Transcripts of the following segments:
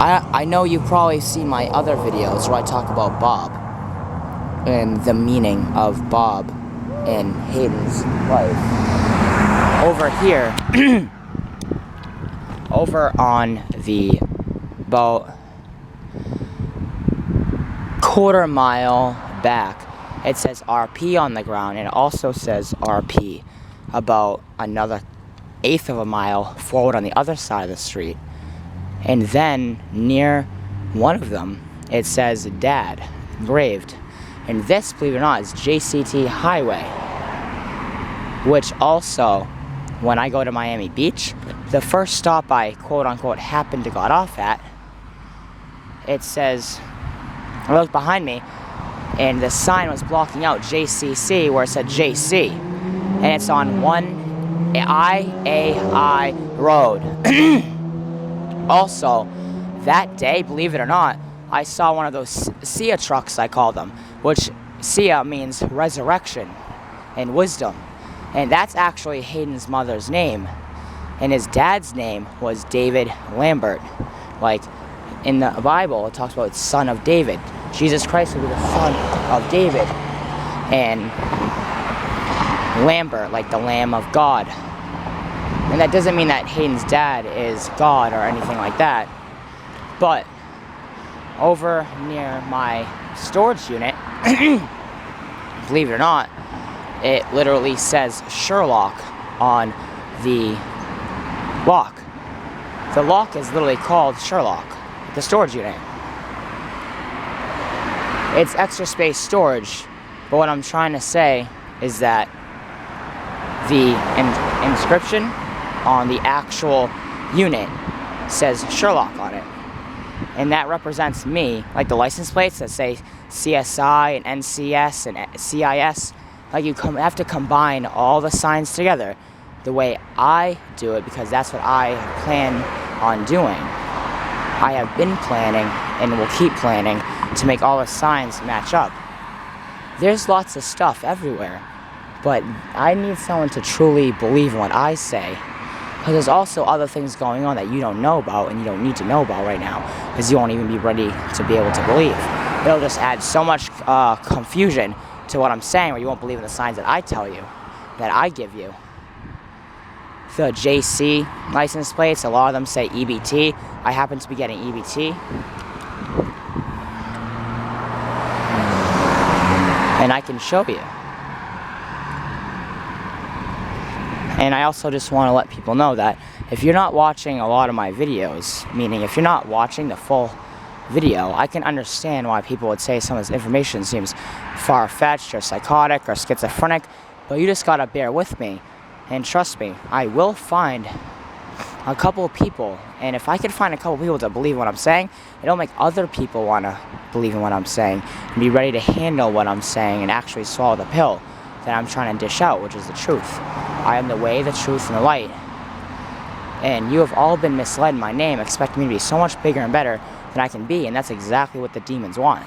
I know you've probably seen my other videos where I talk about Bob and the meaning of Bob in Hayden's life. Over here, over on the about quarter-mile back, it says RP on the ground, and it also says RP about another eighth of a mile forward on the other side of the street. And then near one of them, it says Dad, engraved. And this, believe it or not, is JCT Highway, which also, when I go to Miami Beach, the first stop I quote-unquote happened to got off at, it says, I looked behind me, and the sign was blocking out JCC where it said JC. And it's on 1IAI Road. Also, that day, believe it or not, I saw one of those Sia trucks, I call them, which Sia means resurrection and wisdom. And that's actually Hayden's mother's name. And his dad's name was David Lambert. Like, in the Bible, it talks about son of David. Jesus Christ will be the son of David. And Lambert, like the Lamb of God. And that doesn't mean that Hayden's dad is God or anything like that. But over near my storage unit, believe it or not, it literally says Sherlock on the lock. The lock is literally called Sherlock, the storage unit. It's extra space storage, but what I'm trying to say is that the inscription on the actual unit says Sherlock on it. And that represents me, like the license plates that say CSI and NCS and CIS. Like you have to combine all the signs together the way I do it, because that's what I plan on doing. I have been planning and will keep planning to make all the signs match up. There's lots of stuff everywhere, but I need someone to truly believe in what I say. Because there's also other things going on that you don't know about and you don't need to know about right now, because you won't even be ready to be able to believe. It'll just add so much confusion to what I'm saying, where you won't believe in the signs that I tell you, that I give you. The JC license plates, a lot of them say EBT. I happen to be getting EBT. And I can show you. And I also just want to let people know that if you're not watching a lot of my videos, meaning if you're not watching the full video, I can understand why people would say some of this information seems far-fetched or psychotic or schizophrenic, but you just gotta bear with me. And trust me, I will find a couple of people, and if I can find a couple of people to believe what I'm saying, it'll make other people want to believe in what I'm saying and be ready to handle what I'm saying and actually swallow the pill that I'm trying to dish out, which is the truth. I am the way, the truth, and the light. And you have all been misled in my name, expecting me to be so much bigger and better than I can be, and that's exactly what the demons want.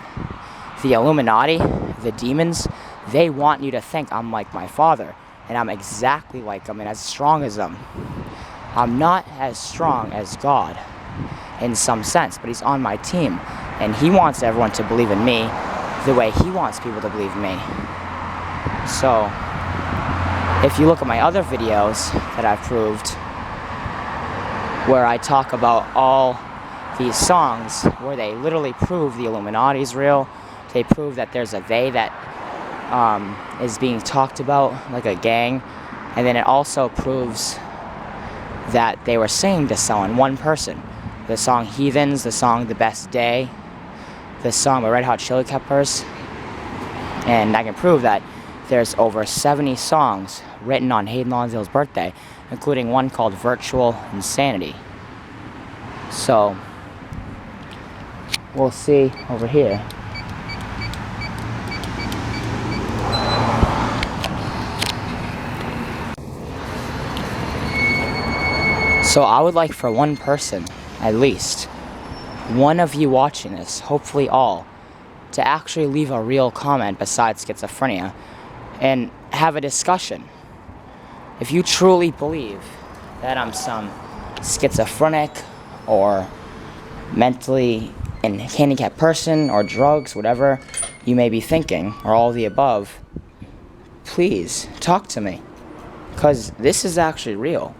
The Illuminati, the demons, they want you to think I'm like my father, and I'm exactly like him and as strong as him. I'm not as strong as God in some sense, but he's on my team, and he wants everyone to believe in me the way he wants people to believe in me. So, if you look at my other videos that I've proved, where I talk about all these songs, where they literally prove the Illuminati's real, they prove that there's a they that is being talked about, like a gang, and then it also proves that they were singing to someone, one person. The song Heathens, the song The Best Day, the song by Red Hot Chili Peppers, and I can prove that there's over 70 songs written on Hayden Lonsdale's birthday, including one called Virtual Insanity. So, we'll see over here. So I would like for one person, at least, one of you watching this, hopefully all, to actually leave a real comment besides schizophrenia and have a discussion. If you truly believe that I'm some schizophrenic or mentally handicapped person or drugs, whatever you may be thinking, or all of the above, please talk to me, because this is actually real.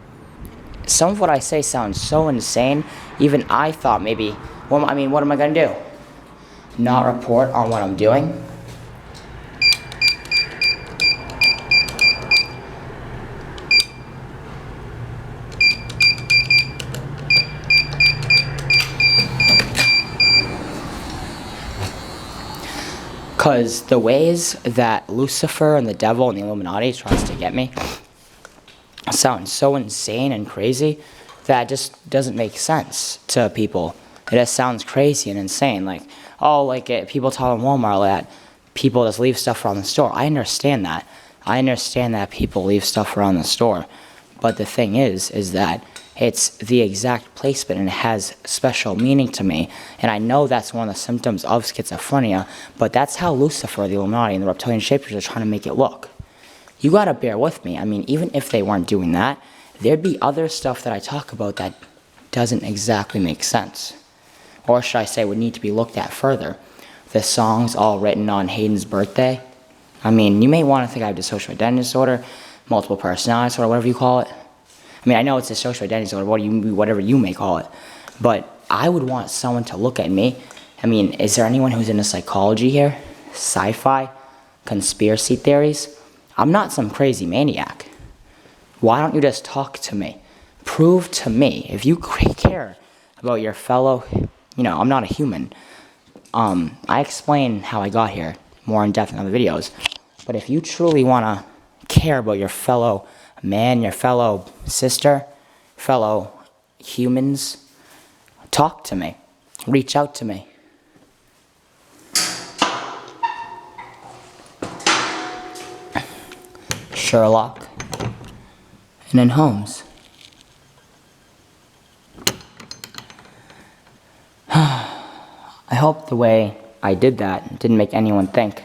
Some of what I say sounds so insane, even I thought maybe, well, I mean, what am I going to do? Not report on what I'm doing? Because the ways that Lucifer and the devil and the Illuminati tries to get me sound so insane and crazy that it just doesn't make sense to people. It just sounds crazy and insane. Like, oh, like people tell in Walmart that people just leave stuff around the store. I understand that. I understand that people leave stuff around the store. But the thing is that it's the exact placement and it has special meaning to me. And I know that's one of the symptoms of schizophrenia, but that's how Lucifer, the Illuminati, and the reptilian shapers are trying to make it look. You gotta bear with me. I mean, even if they weren't doing that, there'd be other stuff that I talk about that doesn't exactly make sense. Or should I say would need to be looked at further. The songs all written on Hayden's birthday. I mean, you may want to think I have dissociative identity disorder, multiple personality disorder, whatever you call it. I mean, I know it's dissociative identity disorder, whatever you may call it. But I would want someone to look at me. I mean, is there anyone who's into psychology here? Sci-fi? Conspiracy theories? I'm not some crazy maniac. Why don't you just talk to me? Prove to me, if you care about your fellow, I'm not a human. I explain how I got here more in depth in other videos. But if you truly want to care about your fellow man, your fellow sister, fellow humans, talk to me. Reach out to me. Sherlock. And then Holmes. I hope the way I did that didn't make anyone think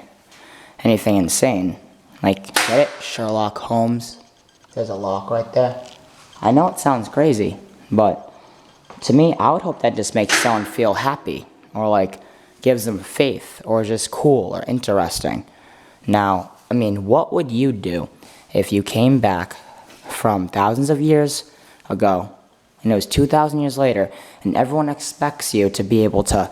anything insane. Like, get it? Sherlock Holmes. There's a lock right there. I know it sounds crazy, but to me, I would hope that just makes someone feel happy, or like gives them faith, or just cool or interesting. Now, I mean, what would you do if you came back from thousands of years ago, and it was 2,000 years later, and everyone expects you to be able to,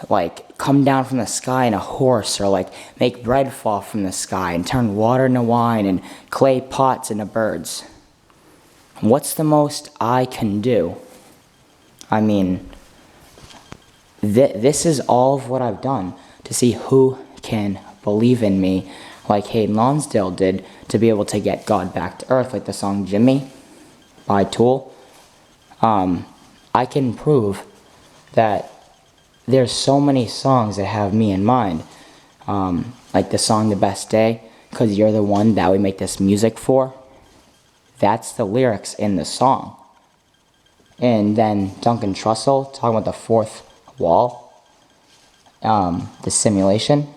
like, come down from the sky in a horse, or like make bread fall from the sky and turn water into wine and clay pots into birds? What's the most I can do? I mean, this is all of what I've done to see who can believe in me, like Hayden Lonsdale did, to be able to get God back to earth, like the song Jimmy by Tool. I can prove that there's so many songs that have me in mind, like the song The Best Day, because you're the one that we make this music for. That's the lyrics in the song. And then Duncan Trussell talking about the fourth wall, the simulation.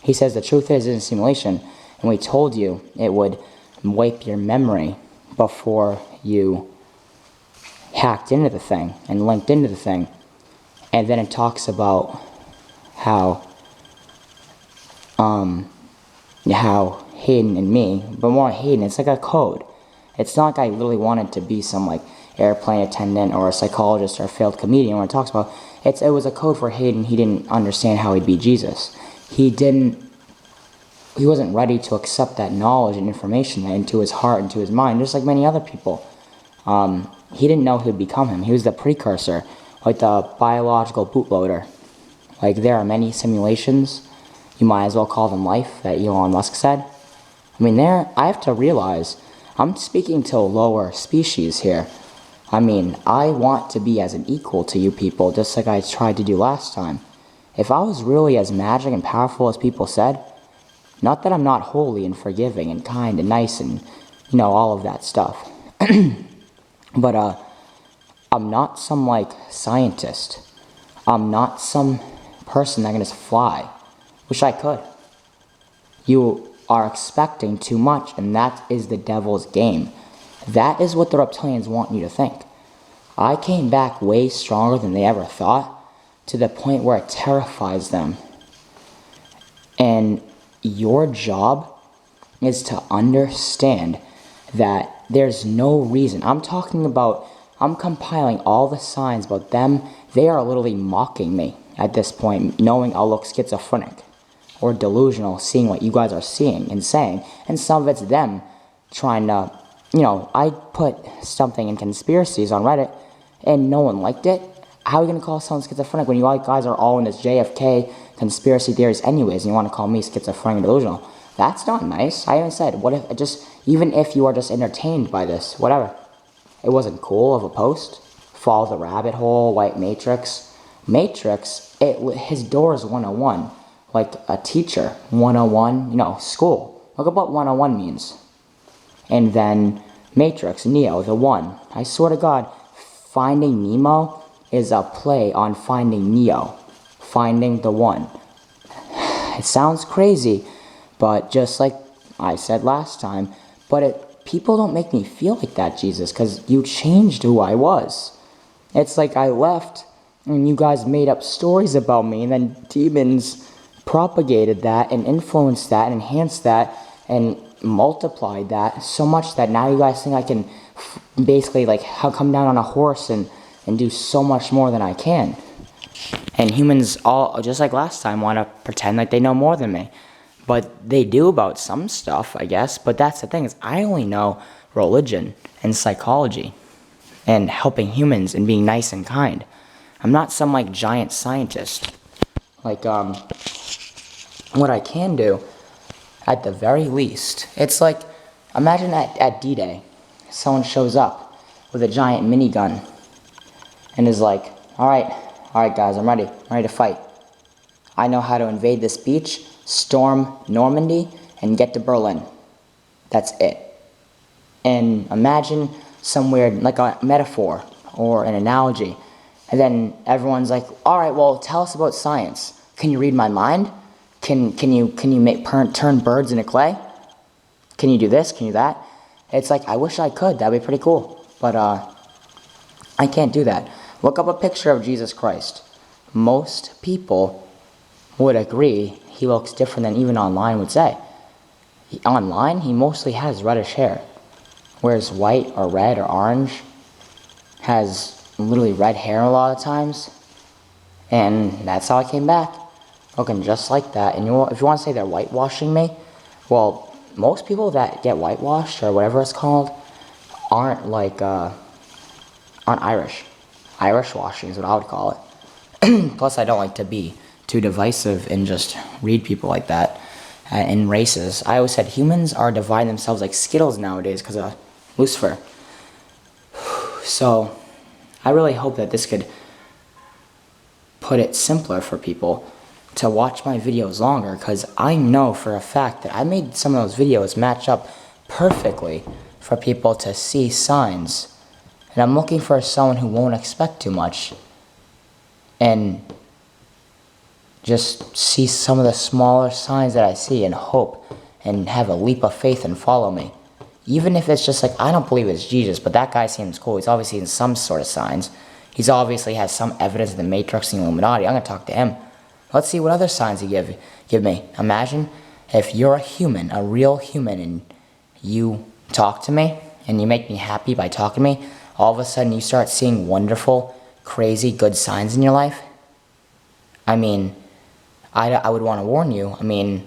He says the truth is it's a simulation, and we told you it would wipe your memory before you hacked into the thing and linked into the thing. And then it talks about how Hayden and me, but more Hayden, it's like a code. It's not like I really wanted to be some like airplane attendant or a psychologist or a failed comedian when it talks about it was a code for Hayden. He didn't understand how he'd be Jesus. He wasn't ready to accept that knowledge and information into his heart, into his mind, just like many other people. He didn't know who'd become him. He was the precursor, like the biological bootloader. Like, there are many simulations, you might as well call them life, that Elon Musk said. I mean, I have to realize, I'm speaking to a lower species here. I mean, I want to be as an equal to you people, just like I tried to do last time. If I was really as magic and powerful as people said, not that I'm not holy and forgiving and kind and nice and, all of that stuff. But, I'm not some, like, scientist. I'm not some person that can just fly. Wish I could. You are expecting too much, and that is the devil's game. That is what the reptilians want you to think. I came back way stronger than they ever thought, to the point where it terrifies them. And your job is to understand that there's no reason. I'm compiling all the signs about them. They are literally mocking me at this point, knowing I'll look schizophrenic or delusional, seeing what you guys are seeing and saying. And some of it's them trying to, I put something in conspiracies on Reddit and no one liked it. How are you going to call someone schizophrenic when you guys are all in this JFK conspiracy theories anyways, and you want to call me schizophrenic and delusional? That's not nice. I even said, what if even if you are just entertained by this, whatever. It wasn't cool of a post. Follow the rabbit hole, white Matrix. His door is 101. Like a teacher, 101, school. Look at what 101 means. And then Matrix, Neo, the one. I swear to God, Finding Nemo is a play on Finding Neo. Finding the one. It sounds crazy, but just like I said last time, people don't make me feel like that, Jesus, because you changed who I was. It's like I left, and you guys made up stories about me, and then demons propagated that, and influenced that, and enhanced that, and multiplied that so much that now you guys think I can basically come down on a horse and do so much more than I can. And humans all, just like last time, want to pretend like they know more than me. But they do about some stuff, I guess. But that's the thing, is I only know religion and psychology and helping humans and being nice and kind. I'm not some giant scientist. What I can do, at the very least, it's like, imagine at D-Day, someone shows up with a giant minigun and is like, all right guys, I'm ready to fight. I know how to invade this beach, storm Normandy, and get to Berlin. That's it. And imagine some weird, like a metaphor or an analogy. And then everyone's like, all right, well, tell us about science. Can you read my mind? Can you turn birds into clay? Can you do this? Can you do that? It's like, I wish I could. That'd be pretty cool. But I can't do that. Look up a picture of Jesus Christ. Most people would agree he looks different than even online would say. Online, he mostly has reddish hair. Whereas white or red or orange has literally red hair a lot of times. And that's how I came back. Looking just like that. And if you want to say they're whitewashing me, well, most people that get whitewashed or whatever it's called aren't Irish. Irish washing is what I would call it. Plus, I don't like to be too divisive and just read people like that in races. I always said humans are dividing themselves like Skittles nowadays because of Lucifer. So, I really hope that this could put it simpler for people to watch my videos longer, because I know for a fact that I made some of those videos match up perfectly for people to see signs. And I'm looking for someone who won't expect too much and just see some of the smaller signs that I see and hope and have a leap of faith and follow me. Even if it's just like, I don't believe it's Jesus, but that guy seems cool. He's obviously in some sort of signs. He's obviously has some evidence of the Matrix and the Illuminati. I'm going to talk to him. Let's see what other signs he give me. Imagine if you're a human, a real human, and you talk to me and you make me happy by talking to me. All of a sudden you start seeing wonderful, crazy, good signs in your life. I mean, I would want to warn you. I mean,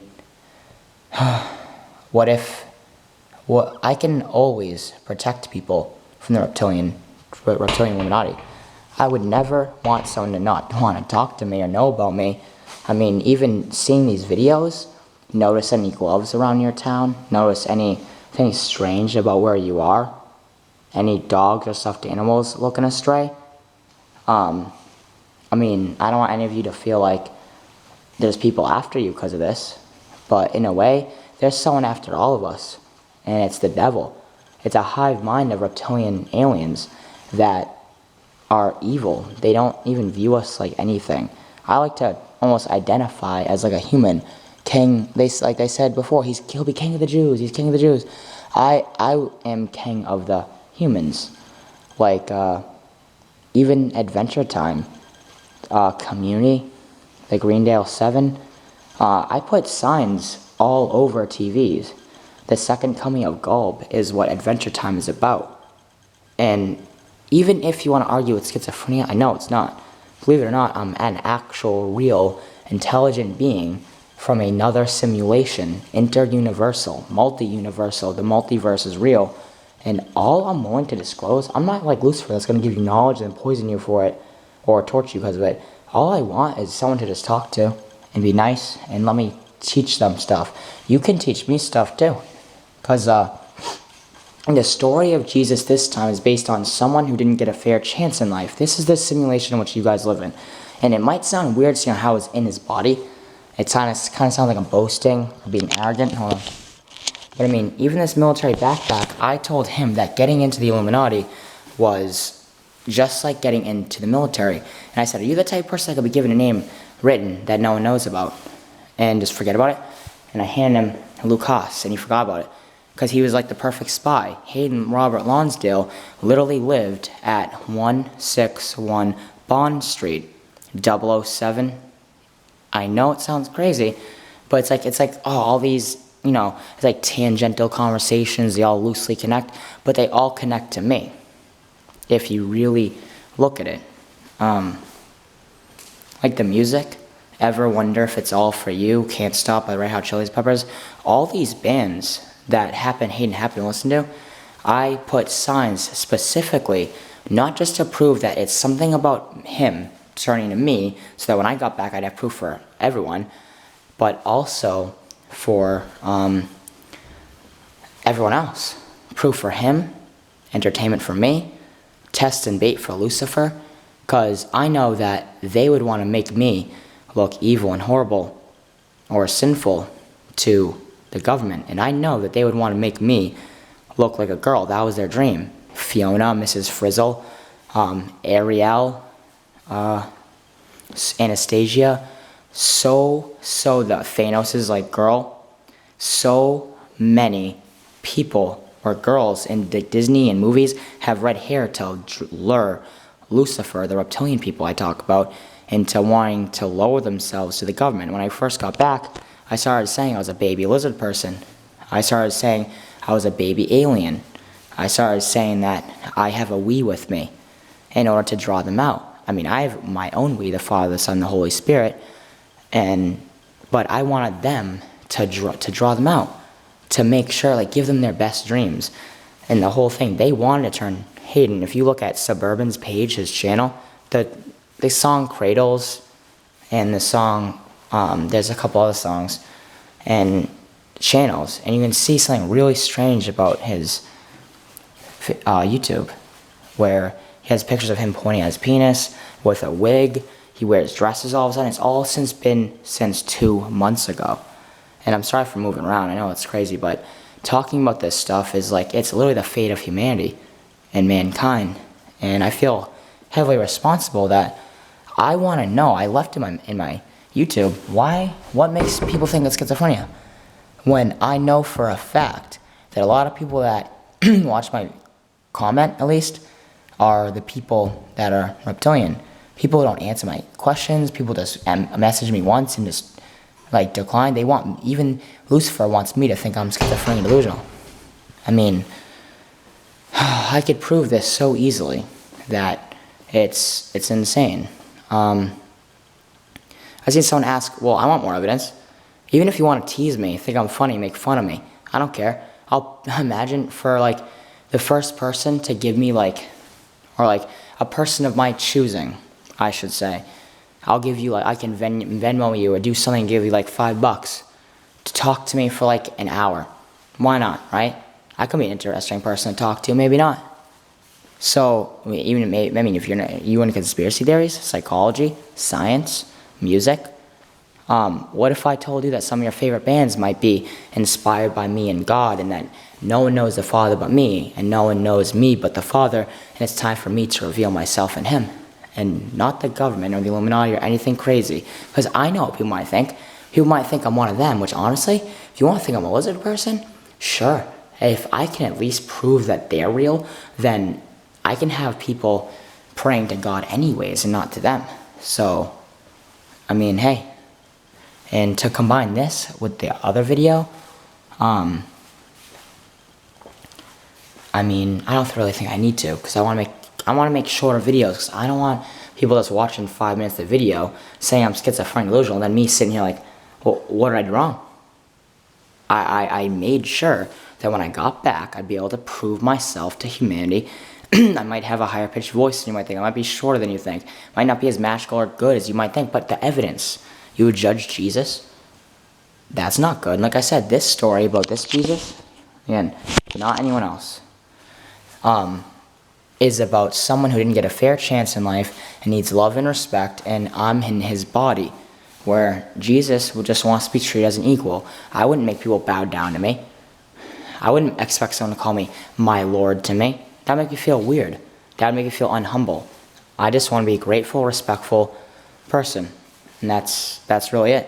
I can always protect people from the reptilian Illuminati. I would never want someone to not want to talk to me or know about me. I mean, even seeing these videos, notice any gloves around your town, notice anything strange about where you are, any dogs or stuffed animals looking astray. I mean, I don't want any of you to feel like there's people after you because of this, but in a way, there's someone after all of us, and it's the devil. It's a hive mind of reptilian aliens that are evil. They don't even view us like anything. I like to almost identify as like a human king. Like they said before, he'll be king of the Jews. He's king of the Jews. I am king of the humans. Like even Adventure Time, Community, the Greendale 7, I put signs all over TVs. The second coming of Gulb is what Adventure Time is about. And even if you want to argue with schizophrenia, I know it's not. Believe it or not, I'm an actual, real, intelligent being from another simulation, interuniversal, multi-universal. The multiverse is real. And all I'm willing to disclose, I'm not like Lucifer that's going to give you knowledge and poison you for it or torture you because of it. All I want is someone to just talk to and be nice and let me teach them stuff. You can teach me stuff too. Because the story of Jesus this time is based on someone who didn't get a fair chance in life. This is the simulation in which you guys live in. And it might sound weird seeing how it's in his body. It kind of sounds like I'm boasting or being arrogant. Hold on. But I mean, even this military backpack, I told him that getting into the Illuminati was just like getting into the military. And I said, are you the type of person that could be given a name written that no one knows about and just forget about it? And I handed him Lucas, and he forgot about it. Because he was like the perfect spy. Hayden Robert Lonsdale literally lived at 161 Bond Street, 007. I know it sounds crazy, but it's like oh, all these, you know, it's like tangential conversations, they all loosely connect, but they all connect to me, if you really look at it. Like the music, Ever Wonder If It's All For You, Can't Stop by Red Hot Chili Peppers, all these bands that Hayden happened to listen to, I put signs specifically, not just to prove that it's something about him turning to me, so that when I got back I'd have proof for everyone, but also for everyone else. Proof for him, entertainment for me, test and bait for Lucifer, because I know that they would want to make me look evil and horrible or sinful to the government, and I know that they would want to make me look like a girl. That was their dream. Fiona, Mrs. Frizzle, Ariel, Anastasia, so the Thanos' like girl, so many people or girls in the Disney and movies have red hair to lure Lucifer, the reptilian people I talk about, into wanting to lower themselves to the government. When I first got back, I started saying I was a baby lizard person. I started saying I was a baby alien. I started saying that I have a we with me in order to draw them out. I mean, I have my own we, the Father, the Son, the Holy Spirit, but I wanted them to draw them out, to make sure, like, give them their best dreams. And the whole thing, they wanted to turn Hayden. If you look at Suburban's page, his channel, the song Cradles and the song, there's a couple other songs and channels, and you can see something really strange about his YouTube, where he has pictures of him pointing at his penis with a wig. He wears dresses all of a sudden. It's all since 2 months ago. And I'm sorry for moving around. I know it's crazy, but talking about this stuff is like, it's literally the fate of humanity and mankind. And I feel heavily responsible that I want to know. I left in my YouTube, what makes people think it's schizophrenia? When I know for a fact that a lot of people that watch my comment, at least, are the people that are reptilian. People don't answer my questions. People just message me once and just like decline. Even Lucifer wants me to think I'm schizophrenic delusional. I mean, I could prove this so easily that it's insane. I seen someone ask, well, I want more evidence. Even if you want to tease me, think I'm funny, make fun of me, I don't care. I'll imagine for like the first person to give me like, or like a person of my choosing, I should say, I'll give you like, I can Venmo you or do something, give you like $5 to talk to me for like an hour. Why not, right? I could be an interesting person to talk to, maybe not. So, if you into conspiracy theories, psychology, science, music, what if I told you that some of your favorite bands might be inspired by me and God, and that no one knows the Father but me, and no one knows me but the Father, and it's time for me to reveal myself in Him, and not the government or the Illuminati or anything crazy, because I know what people might think. People might think I'm one of them, which honestly, if you want to think I'm a lizard person, sure. If I can at least prove that they're real, then I can have people praying to God anyways and not to them. So, I mean, hey. And to combine this with the other video, I mean, I don't really think I need to, because I want to make shorter videos, because I don't want people that's watching 5 minutes of video saying I'm schizophrenic delusional, and then me sitting here like, well, what did I do wrong? I made sure that when I got back, I'd be able to prove myself to humanity. I might have a higher pitched voice than you might think. I might be shorter than you think. Might not be as magical or good as you might think, but the evidence, you would judge Jesus? That's not good. And like I said, this story about this Jesus, again, not anyone else, is about someone who didn't get a fair chance in life and needs love and respect, and I'm in his body, where Jesus just wants to be treated as an equal. I wouldn't make people bow down to me. I wouldn't expect someone to call me my Lord to me. That would make you feel weird. That would make you feel unhumble. I just want to be a grateful, respectful person, and that's really it.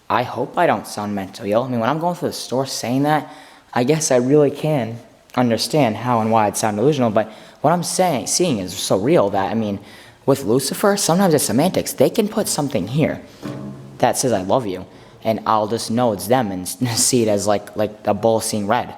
I hope I don't sound mentally ill. I mean, when I'm going through the store saying that, I guess I really can understand how and why I'd sound delusional, but what I'm seeing is so real that, I mean, with Lucifer, sometimes it's semantics. They can put something here that says I love you, and I'll just know it's them and see it as like a bull seeing red.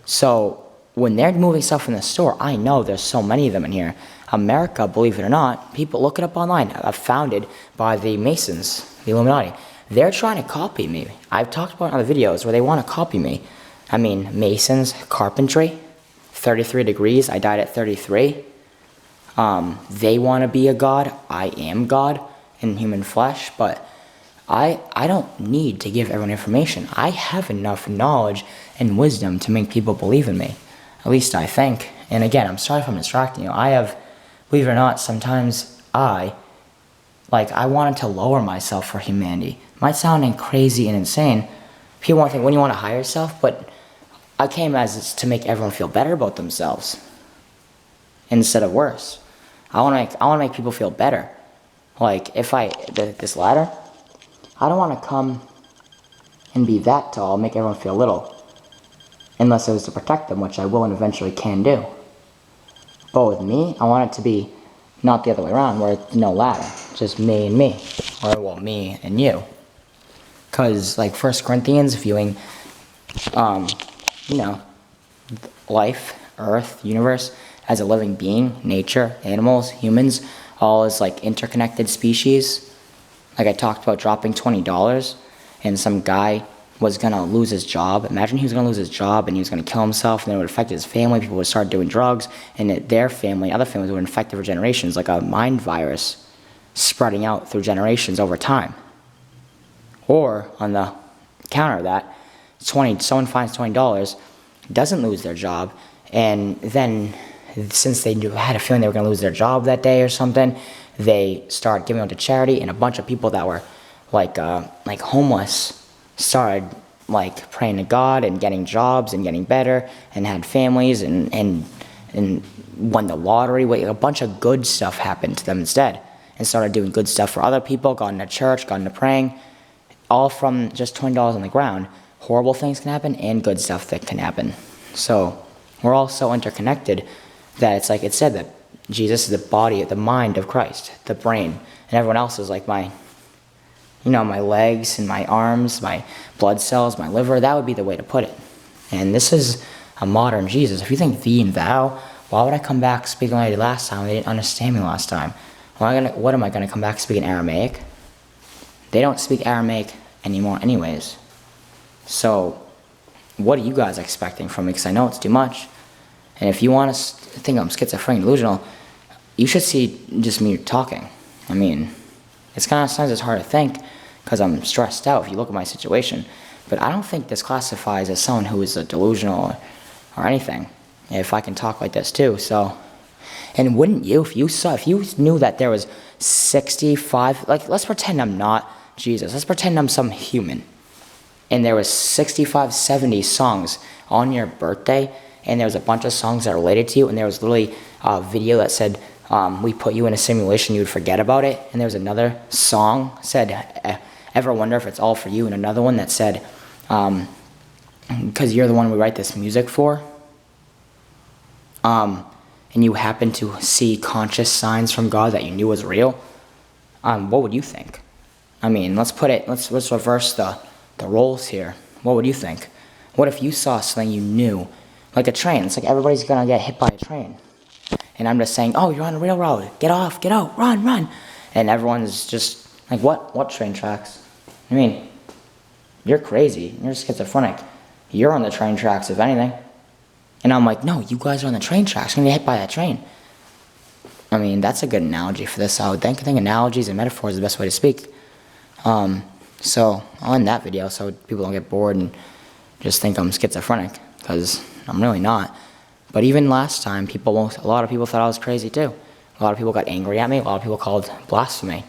So when they're moving stuff in the store, I know there's so many of them in here. America, believe it or not, people look it up online, founded by the Masons, the Illuminati. They're trying to copy me. I've talked about it in other videos where they want to copy me. I mean, Masons, carpentry, 33 degrees, I died at 33. They want to be a god. I am God in human flesh, but I don't need to give everyone information. I have enough knowledge and wisdom to make people believe in me. At least I think. And again, I'm sorry if I'm distracting you. I have, believe it or not, sometimes I wanted to lower myself for humanity. Might sound crazy and insane. People want to think, when you want to hire yourself, but I came as to make everyone feel better about themselves instead of worse. I want to make people feel better. Like, if this ladder, I don't want to come and be that tall, make everyone feel little. Unless it was to protect them, which I will and eventually can do. But with me, I want it to be not the other way around, where it's no ladder. Just me and me. Or, well, me and you. Because, like 1 Corinthians, viewing, life, earth, universe, as a living being, nature, animals, humans, all as like interconnected species. Like I talked about dropping $20 and some guy was going to lose his job. Imagine he was going to lose his job and he was going to kill himself, and then it would affect his family. People would start doing drugs, and their family, other families would infect it for generations, like a mind virus spreading out through generations over time. Or on the counter of that, someone finds $20, doesn't lose their job, and then since they had a feeling they were going to lose their job that day or something, they start giving out to charity, and a bunch of people that were like homeless started like praying to God and getting jobs and getting better and had families and won the lottery. A bunch of good stuff happened to them instead, and started doing good stuff for other people, got into church, got into praying, all from just $20 on the ground. Horrible things can happen and good stuff that can happen. So we're all so interconnected that it's like it said that Jesus is the body, the mind of Christ, the brain, and everyone else is like my legs and my arms, my blood cells, my liver. That would be the way to put it. And this is a modern Jesus. If you think thee and thou, why would I come back speaking like I did last time? They didn't understand me last time. What am I going to come back speaking Aramaic? They don't speak Aramaic anymore anyways. So what are you guys expecting from me? Because I know it's too much. And if you want to think I'm schizophrenic delusional, you should see just me talking. I mean, it's kind of sometimes it's hard to think because I'm stressed out if you look at my situation. But I don't think this classifies as someone who is a delusional or anything, if I can talk like this too. So, and wouldn't you, if you knew that there was 65, like let's pretend I'm not Jesus. Let's pretend I'm some human. And there was 65, 70 songs on your birthday, and there was a bunch of songs that related to you, and there was literally a video that said, we put you in a simulation, you would forget about it. And there was another song said, ever wonder if it's all for you? And another one that said, because you're the one we write this music for. and you happen to see conscious signs from God that you knew was real, what would you think? I mean, let's reverse the roles here. What would you think? What if you saw something you knew, like a train? It's like everybody's gonna get hit by a train. And I'm just saying, oh, you're on the railroad. Get off, get out, run, run. And everyone's just like, what train tracks? I mean, you're crazy. You're schizophrenic. You're on the train tracks, if anything. And I'm like, no, you guys are on the train tracks. You're gonna get hit by that train. I mean, that's a good analogy for this, I would think. I think analogies and metaphors are the best way to speak. So I'll end that video so people don't get bored and just think I'm schizophrenic, because I'm really not. But even last time, a lot of people thought I was crazy too. A lot of people got angry at me. A lot of people called blasphemy.